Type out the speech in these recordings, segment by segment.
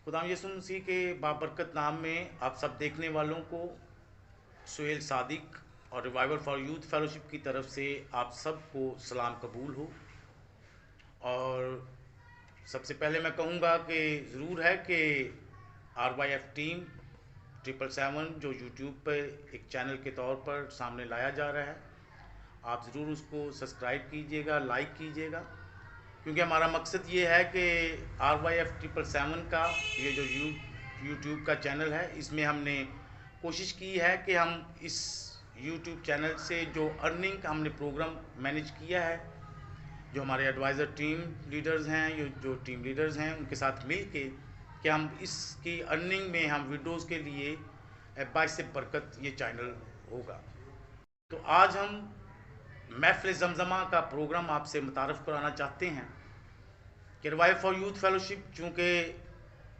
खुदा यीशु मसीह के बाबरकत नाम में आप सब देखने वालों को सुहेल सादिक और रिवाइवल फॉर यूथ फेलोशिप की तरफ से आप सबको सलाम कबूल हो। और सबसे पहले मैं कहूँगा कि ज़रूर है कि RYF टीम 777 जो यूट्यूब पर एक चैनल के तौर पर सामने लाया जा रहा है, आप ज़रूर उसको सब्सक्राइब कीजिएगा, लाइक कीजिएगा, क्योंकि हमारा मकसद ये है कि RYF 777 का ये जो यूट्यूब का चैनल है, इसमें हमने कोशिश की है कि हम इस यूट्यूब चैनल से जो अर्निंग का हमने प्रोग्राम मैनेज किया है, जो हमारे एडवाइज़र टीम लीडर्स हैं, जो टीम लीडर्स हैं, उनके साथ मिल के कि हम इसकी अर्निंग में हम विडोज़ के लिए बाइस बरकत ये चैनल होगा। तो आज हम महफ़िल ज़मज़मा का प्रोग्राम आपसे मुतारफ़ कराना चाहते हैं कि रिवाइवल फॉर यूथ फेलोशिप चूँकि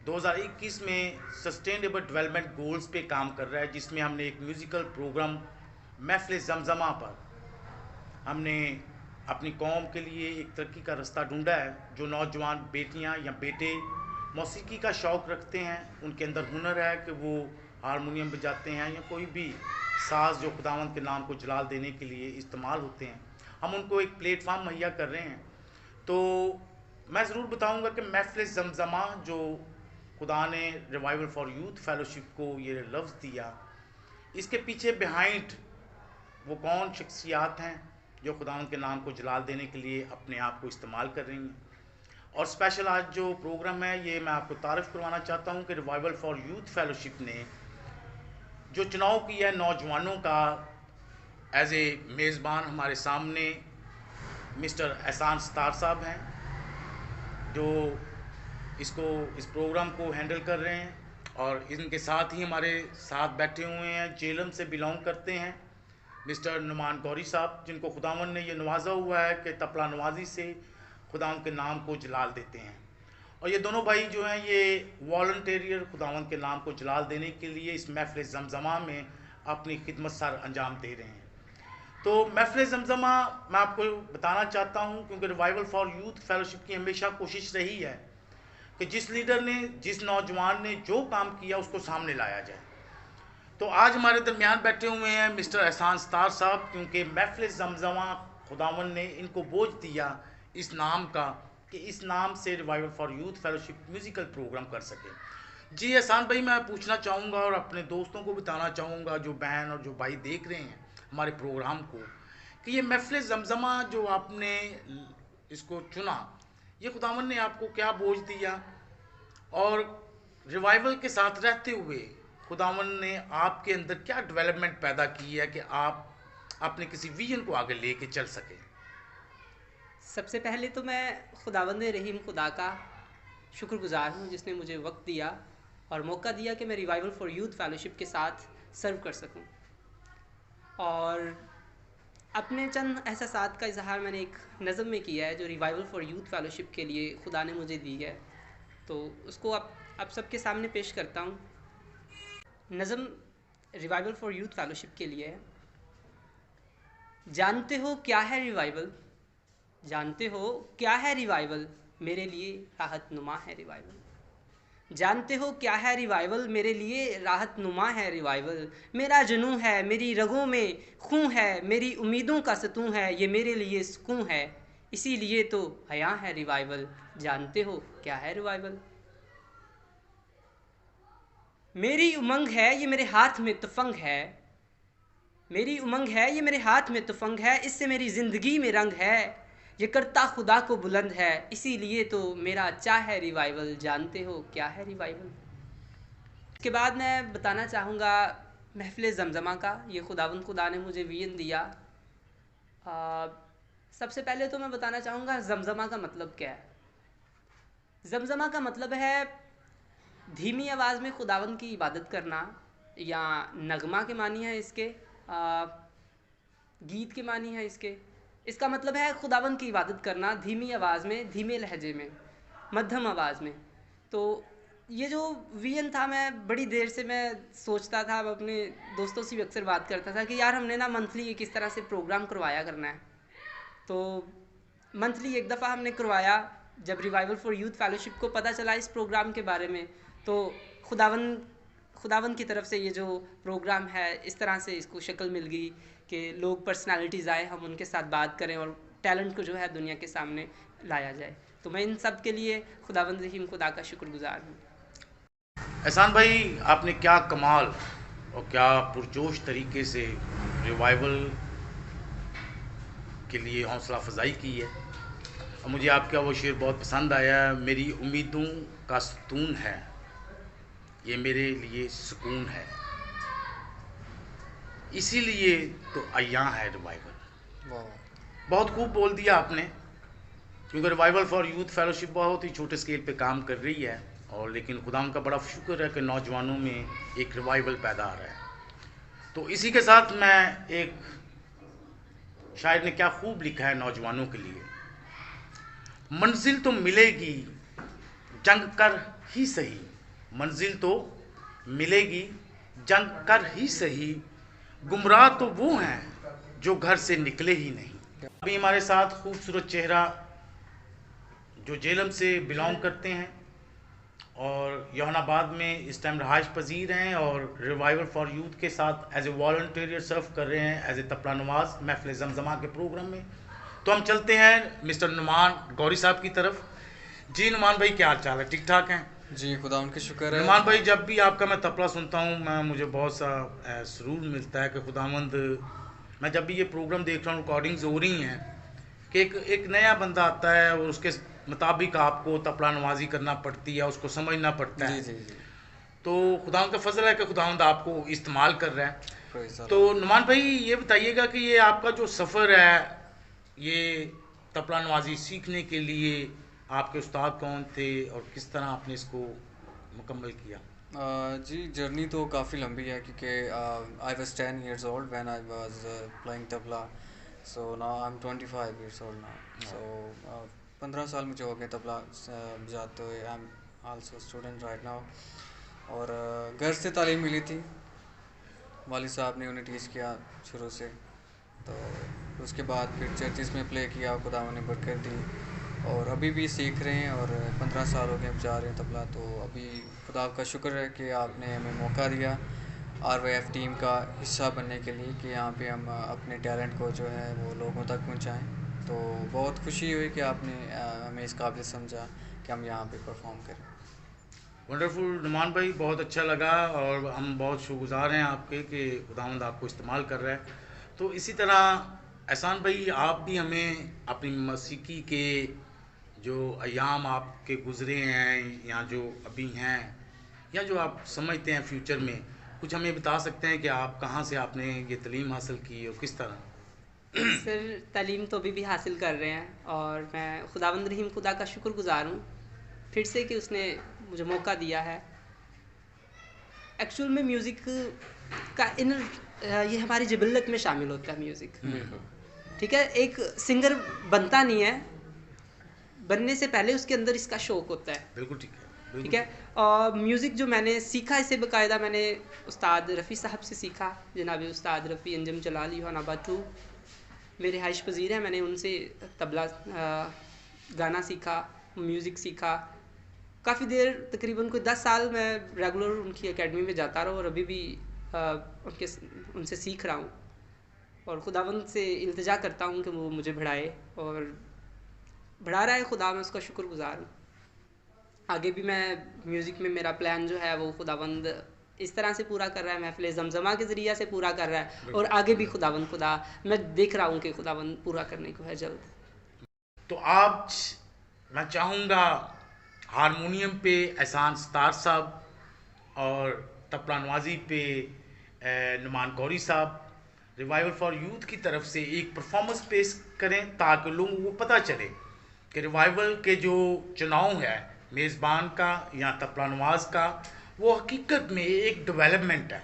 2021 में सस्टेनेबल डेवलपमेंट गोल्स पे काम कर रहा है, जिसमें हमने एक म्यूज़िकल प्रोग्राम महफ़िल ज़मज़मा पर हमने अपनी कौम के लिए एक तरक्की का रास्ता ढूंढा है। जो नौजवान बेटियां या बेटे मौसीकी का शौक़ रखते हैं, उनके अंदर हुनर है कि वो हारमोनियम बजाते हैं या कोई भी साज़ जो खुदावंद के नाम को जलाल देने के लिए इस्तेमाल होते हैं, हम उनको एक प्लेटफार्म मुहैया कर रहे हैं। तो मैं ज़रूर बताऊंगा कि महफ़िल ज़मज़मा जो खुदा ने रिवाइवल फॉर यूथ फेलोशिप को ये लफ्ज़ दिया, इसके पीछे बिहाइंड वो कौन शख्सियात हैं जो खुदावंद के नाम को जलाल देने के लिए अपने आप को इस्तेमाल कर रही हैं। और स्पेशल आज जो प्रोग्राम है, ये मैं आपको तारीफ़ करवाना चाहता हूँ कि रिवाइवल फॉर यूथ फेलोशिप ने जो चुनाव किया है नौजवानों का, एज ए मेज़बान हमारे सामने मिस्टर एहसान सत्तार साहब हैं, जो इस प्रोग्राम को हैंडल कर रहे हैं। और इनके साथ ही हमारे साथ बैठे हुए हैं, जेलम से बिलोंग करते हैं, मिस्टर नुमान गौरी साहब, जिनको खुदावन ने ये नवाजा हुआ है कि तपला नवाजी से खुदावन के नाम को जलाल देते हैं। और ये दोनों भाई जो हैं, ये वॉलंटियर खुदावन के नाम को जलाल देने के लिए इस महफ़िल ज़मज़मा में अपनी खिदमत सर अंजाम दे रहे हैं। तो महफ़िल ज़मज़मा मैं आपको बताना चाहता हूँ, क्योंकि रिवाइवल फॉर यूथ फेलोशिप की हमेशा कोशिश रही है कि जिस लीडर ने, जिस नौजवान ने जो काम किया उसको सामने लाया जाए। तो आज हमारे दरमियान बैठे हुए हैं मिस्टर एहसान सत्तार साहब, क्योंकि महफ़िल ज़मज़मा खुदावन ने इनको बोझ दिया इस नाम का कि इस नाम से revival for youth fellowship musical programme कर सके। जी एहसान भाई, मैं पूछना चाहूँगा और अपने दोस्तों को बताना चाहूँगा, जो बहन और जो भाई देख रहे हैं हमारे प्रोग्राम को, कि ये महफ़िल ज़मज़मा जो आपने इसको चुना, ये खुदावन ने आपको क्या बोझ दिया, और रिवाइवल के साथ रहते हुए खुदावन ने आपके अंदर क्या डेवलपमेंट पैदा की है कि आप अपने किसी विजन को आगे लेके चल सकें। सबसे पहले तो मैं खुदावंद रहीम खुदा का शुक्रगुजार हूँ, जिसने मुझे वक्त दिया और मौका दिया कि मैं रिवाइवल फॉर यूथ फेलोशिप के साथ सर्व कर सकूँ। और अपने चंद एहसासात का इजहार मैंने एक नज़म में किया है, जो रिवाइवल फॉर यूथ फेलोशिप के लिए खुदा ने मुझे दी है, तो उसको आप सबके सामने पेश करता हूँ। नज़म रिवाइवल फॉर यूथ फेलोशिप के लिए है। जानते हो क्या है रिवाइवल, जानते हो क्या है रिवाइवल, मेरे लिए राहत नुमा है रिवाइवल। जानते हो क्या है रिवाइवल, मेरे लिए राहत नुमा है रिवाइवल। मेरा जुनून है, मेरी रगों में खून है, मेरी उम्मीदों का सतूं है, ये मेरे लिए सुकून है, इसीलिए तो हया है रिवाइवल। जानते हो क्या है रिवाइवल। मेरी उमंग है, ये मेरे हाथ में तुफंग है, मेरी उमंग है, ये मेरे हाथ में तुफंग है, इससे मेरी ज़िंदगी में रंग है, ये करता खुदा को बुलंद है, इसीलिए तो मेरा अच्छा है रिवाइवल। जानते हो क्या है रिवाइवल। इसके बाद मैं बताना चाहूँगा महफ़िल ज़मज़मा का। ये खुदा ने मुझे विजन दिया। सबसे पहले तो मैं बताना चाहूँगा ज़मज़मा का मतलब क्या है। ज़मज़मा का मतलब है धीमी आवाज़ में खुदावंद की इबादत करना, या नगमा के मानी है इसके, गीत के मानी है इसके। इसका मतलब है खुदावंद की इबादत करना धीमी आवाज़ में, धीमे लहजे में, मध्यम आवाज़ में। तो ये जो विजन था, मैं बड़ी देर से मैं सोचता था, अब अपने दोस्तों से भी अक्सर बात करता था कि यार हमने ना मंथली किस तरह से प्रोग्राम करवाया करना है। तो मंथली एक दफ़ा हमने करवाया। जब रिवाइवल फॉर यूथ फेलोशिप को पता चला इस प्रोग्राम के बारे में, तो खुदावन की तरफ से ये जो प्रोग्राम है, इस तरह से इसको शक्ल मिल गई कि लोग पर्सनालिटीज़ आए, हम उनके साथ बात करें और टैलेंट को जो है दुनिया के सामने लाया जाए। तो मैं इन सब के लिए खुदावंद रहीम खुदा का शुक्रगुजार हूँ। एहसान भाई, आपने क्या कमाल और क्या पुरजोश तरीके से रिवाइवल के लिए हौसला अफजाई की है, और मुझे आपका वो शेर बहुत पसंद आया, मेरी उम्मीदों का सतून है, ये मेरे लिए सुकून है, इसीलिए तो अय्या है रिवाइवल। बहुत खूब बोल दिया आपने, क्योंकि रिवाइवल फॉर यूथ फेलोशिप बहुत ही छोटे स्केल पे काम कर रही है, और लेकिन खुदा का बड़ा शुक्र है कि नौजवानों में एक रिवाइवल पैदा आ रहा है। तो इसी के साथ मैं, एक शायर ने क्या खूब लिखा है नौजवानों के लिए, मंजिल तो मिलेगी जंग कर ही सही, मंजिल तो मिलेगी जंग कर ही सही, गुमराह तो वो हैं जो घर से निकले ही नहीं। अभी हमारे साथ खूबसूरत चेहरा जो जेलम से बिलोंग करते हैं और यौनाबाद में इस टाइम रहायश पजीर हैं, और रिवाइवल फॉर यूथ के साथ एज ए वॉल्टियर सर्व कर रहे हैं एज ए तपला नवाज महफिल जमजमा के प्रोग्राम में। तो हम चलते हैं मिस्टर नुमान गौरी साहब की तरफ। जी नुमान भाई, क्या हाल चाल है? ठीक ठाक हैं जी, खुदा उनके शुक्र है। नुमान भाई, जब भी आपका मैं तबला सुनता हूँ मुझे बहुत सा सुरूर मिलता है कि खुदावंद, मैं जब भी ये प्रोग्राम देख रहा हूँ, रिकॉर्डिंग्स हो रही हैं कि एक नया बंदा आता है और उसके मुताबिक आपको तबला नवाजी करना पड़ती है, उसको समझना पड़ता है। जी जी जी। तो खुदावंद का फजल है कि खुदावंद आपको इस्तेमाल कर रहा है। तो नुमान भाई, ये बताइएगा कि ये आपका जो सफ़र है, ये तबला नवाजी सीखने के लिए आपके उस्ताद कौन थे और किस तरह आपने इसको मुकम्मल किया? जी, जर्नी तो काफ़ी लंबी है, क्योंकि I was 10 years old when I was playing tabla, so now I'm 25 years old now, so 15 साल मुझे हो गए तबला बजाते हुए। I am also student right now, और घर से तालीम मिली थी, वालिद साहब ने उन्हें टीच किया शुरू से, तो उसके बाद फिर चर्चिस में प्ले किया, खुदा ने बरकत दी, और अभी भी सीख रहे हैं, और 15 साल हो गए बजा रहे हैं तबला। तो अभी खुदा का शुक्र है कि आपने हमें मौका दिया RYF टीम का हिस्सा बनने के लिए, कि यहाँ पे हम अपने टैलेंट को जो है वो लोगों तक पहुँचाएँ। तो बहुत खुशी हुई कि आपने हमें इस काबिल समझा कि हम यहाँ पे परफॉर्म करें। वंडरफुल नुमान भाई, बहुत अच्छा लगा, और हम बहुत शुक्रगुजार हैं आपके कि खुदावंद आपको इस्तेमाल कर रहा है। तो इसी तरह एहसान भाई, आप भी हमें अपनी मौसीकी के जो अयाम आपके गुज़रे हैं, या जो अभी हैं, या जो आप समझते हैं फ्यूचर में, कुछ हमें बता सकते हैं कि आप कहाँ से आपने ये तालीम हासिल की और किस तरह? सर, तालीम तो अभी भी हासिल कर रहे हैं, और मैं खुदावंद रहीम खुदा का शुक्रगुजार हूँ फिर से कि उसने मुझे मौका दिया है। एक्चुअल में म्यूज़िक का ये हमारी जिबल्लत में शामिल होता है म्यूज़िक, ठीक है। एक सिंगर बनता नहीं है, बनने से पहले उसके अंदर इसका शौक होता है। बिल्कुल ठीक है, ठीक है। और म्यूज़िक जो मैंने सीखा, इसे बाकायदा मैंने उस्ताद रफ़ी साहब से सीखा, जनाब उस्ताद रफ़ी अंजम जलाल यौनाबाद 2 मेरे हाइश पजीर हैं। मैंने उनसे तबला गाना सीखा, म्यूज़िक सीखा। काफ़ी देर, तकरीबन कोई 10 साल मैं रेगुलर उनकी एकेडमी में जाता रहा, और अभी भी उनसे सीख रहा हूँ, और खुदावंद से इल्तिजा करता हूँ कि वो मुझे बढ़ाए, और बढ़ा रहा है खुदा, मैं उसका शुक्रगुजार हूँ। आगे भी मैं म्यूज़िक में, मेरा प्लान जो है वो खुदावंद इस तरह से पूरा कर रहा है, महफिल जमजमा के ज़रिए से पूरा कर रहा है, और आगे भी खुदा मैं देख रहा हूँ कि खुदावंद पूरा करने को है जल्द। तो आज मैं चाहूँगा हारमोनियम पे एहसान सतार साहब, और तबला नवाजी पे नुमान गौरी साहब रिवाइवल फॉर यूथ की तरफ से एक परफॉर्मेंस पेश करें, ताकि लोगों को पता चले कि रिवाइवल के जो चुनाव है मेज़बान का या तबला नवाज का, वो हकीकत में एक डेवलपमेंट है।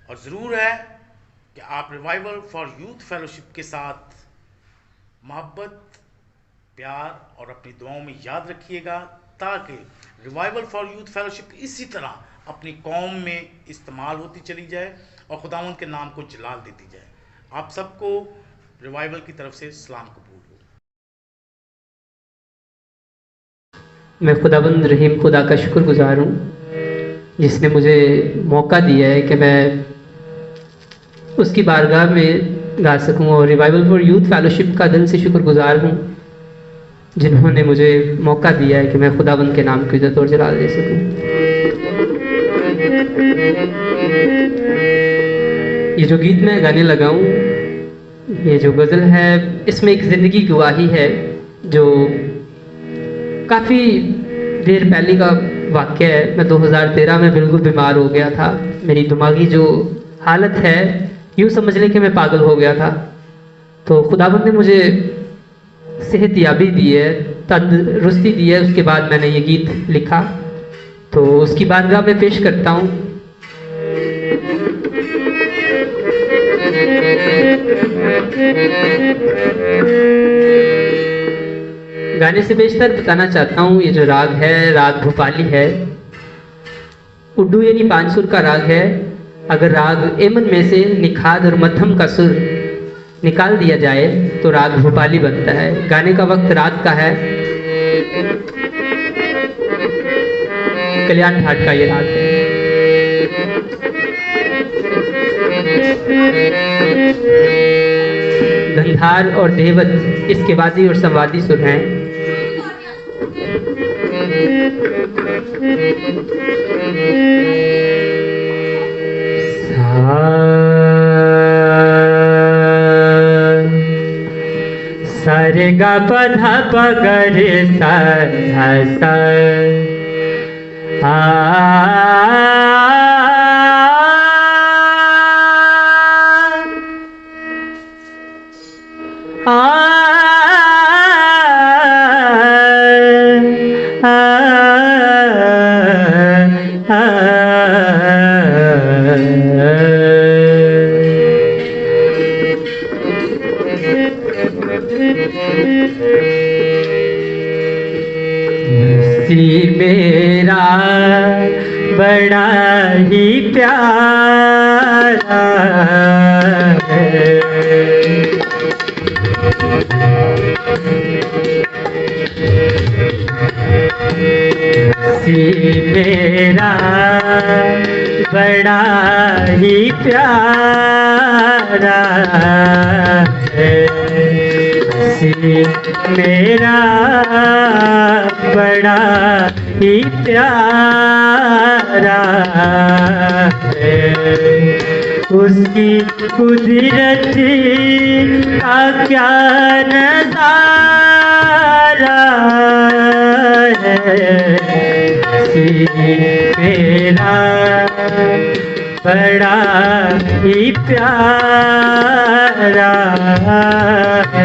और ज़रूर है कि आप रिवाइवल फॉर यूथ फेलोशिप के साथ मोहब्बत, प्यार और अपनी दुआओं में याद रखिएगा, ताकि रिवाइवल फॉर यूथ फेलोशिप इसी तरह अपनी कौम में इस्तेमाल होती चली जाए और खुदावंद के नाम को जलाल देती जाए। आप सबको रिवाइवल की तरफ से सलाम कबूल हो। मैं खुदावंद रहीम खुदा का शुक्रगुजार हूँ जिसने मुझे मौका दिया है कि मैं उसकी बारगाह में गा सकूं, और रिवाइवल फॉर यूथ फेलोशिप का दिल से शुक्रगुजार हूं जिन्होंने मुझे मौका दिया है कि मैं खुदावंद के नाम की इज्जत और जलाल दे सकूं। ये जो गीत मैं गाने लगा हूँ, ये जो गज़ल है, इसमें एक ज़िंदगी गवाही है जो काफ़ी देर पहले का वाक़या है। मैं 2013 में बिल्कुल बीमार हो गया था। मेरी दिमागी जो हालत है, यूँ समझ लें कि मैं पागल हो गया था। तो खुदावंद ने मुझे सेहतयाबी दी है, तंदुरुस्ती दी है। उसके बाद मैंने ये गीत लिखा, तो उसकी बारगाह में पेश करता हूँ। गाने से बेशतर बताना चाहता हूँ, ये जो राग है, राग भोपाली है। उड्डू यानी 5 सुर का राग है। अगर राग एमन में से निखाद और मध्यम का सुर निकाल दिया जाए तो राग भोपाली बनता है। गाने का वक्त रात का है। कल्याण घाट का ये राग है। गंधार और देवत इसके वादी और संवादी सुर हैं। सारे गा पधा पगरे सा सा मेरा बड़ा ही प्यारा है, मेरा बड़ा ही प्यारा है, मेरा बड़ा ही प्यारा है। उसकी कुदरत का क्या नज़ारा है, मेरा बड़ा ही प्यारा है।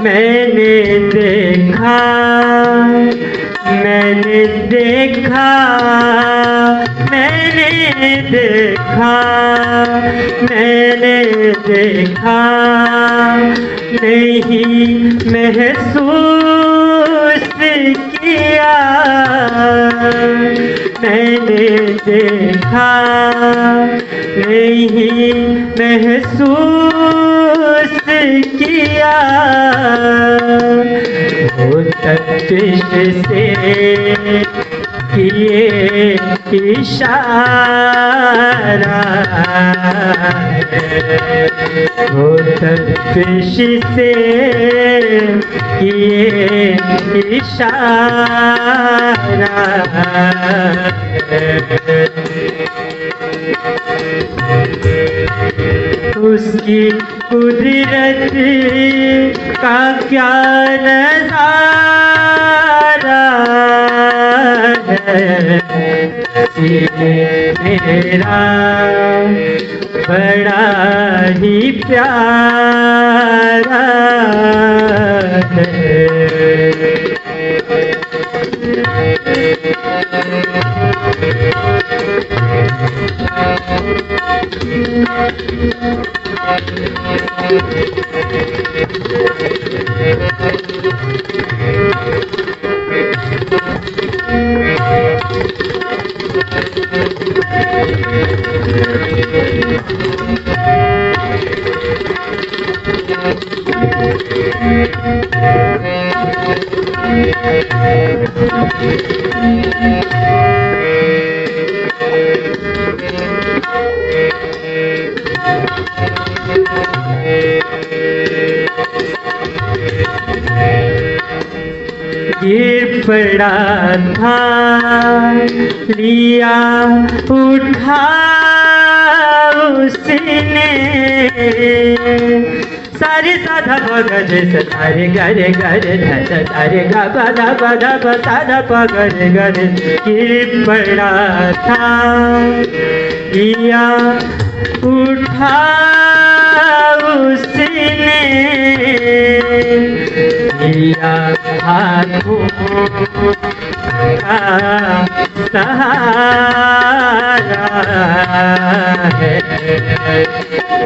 मैंने देखा, मैंने देखा, मैंने देखा, मैंने देखा, नहीं महसूस किया, मैंने देखा, नहीं महसूस किया, वो तपिश से किए इशारा है, वो तपिश से किए इशारा है। उसकी कुदरत का क्या नज़ारा है, मेरा बड़ा ही प्यारा है। ये पड़ा था लिया उठा उसने सारे साधा पगड़ सारे गरे गरे ध सारे गा बदा बदा बदा पगड़ गरे ये पड़ा था लिया उठा उसने लिया हाथों का सहारा है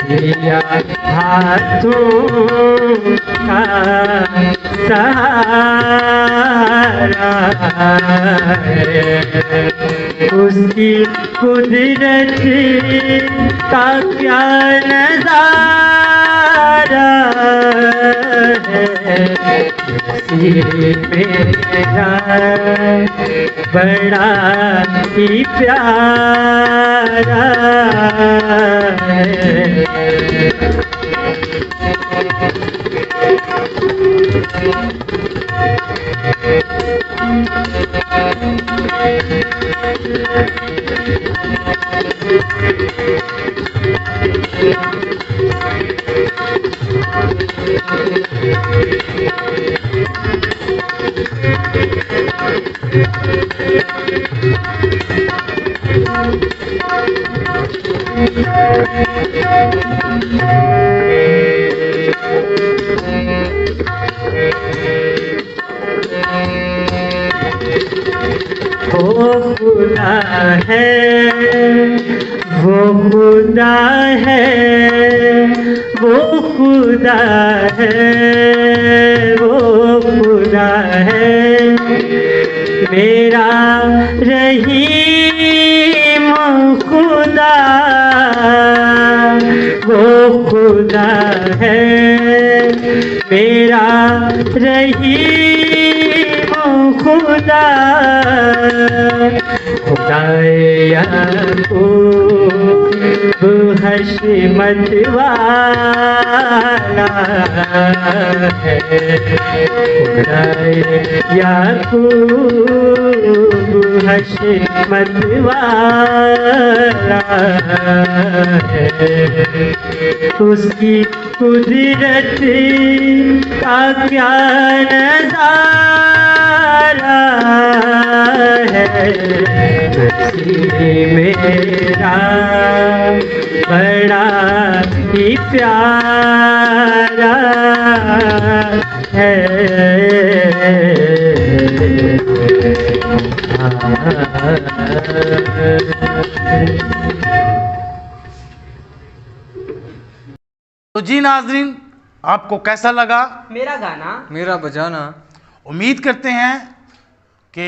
लिया हाथों का सहारा है उसकी कुदरत का क्या नज़ारा है मेरा बड़ा ही प्यारा है। वो खुदा है वो खुदा है वो खुदा है वो खुदा है मेरा रहीम खुदा वो खुदा है मेरा रहीम खुदा याकूब हशमत वाला है याकूब हशमत वाला है उसकी कुदरत का क्या नज़ारा है मेरा बड़ा ही प्यारा है। तो जी नाजरीन, आपको कैसा लगा मेरा गाना मेरा बजाना? उम्मीद करते हैं कि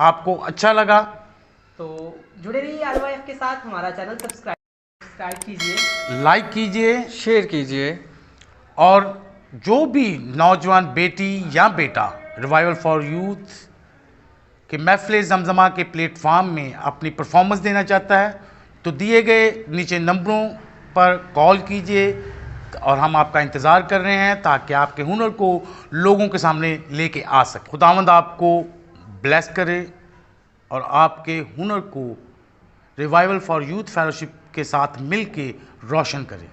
आपको अच्छा लगा। तो जुड़े रहिए RYF के साथ, हमारा चैनल सब्सक्राइब कीजिए, लाइक कीजिए शेयर कीजिए और जो भी नौजवान बेटी या बेटा रिवाइवल फॉर यूथ के महफिल जमजमा के प्लेटफॉर्म में अपनी परफॉर्मेंस देना चाहता है तो दिए गए नीचे नंबरों पर कॉल कीजिए और हम आपका इंतज़ार कर रहे हैं ताकि आपके हुनर को लोगों के सामने लेके आ सके। खुदावंद आपको ब्लेस करे और आपके हुनर को रिवाइवल फॉर यूथ फेलोशिप के साथ मिल के रोशन करे।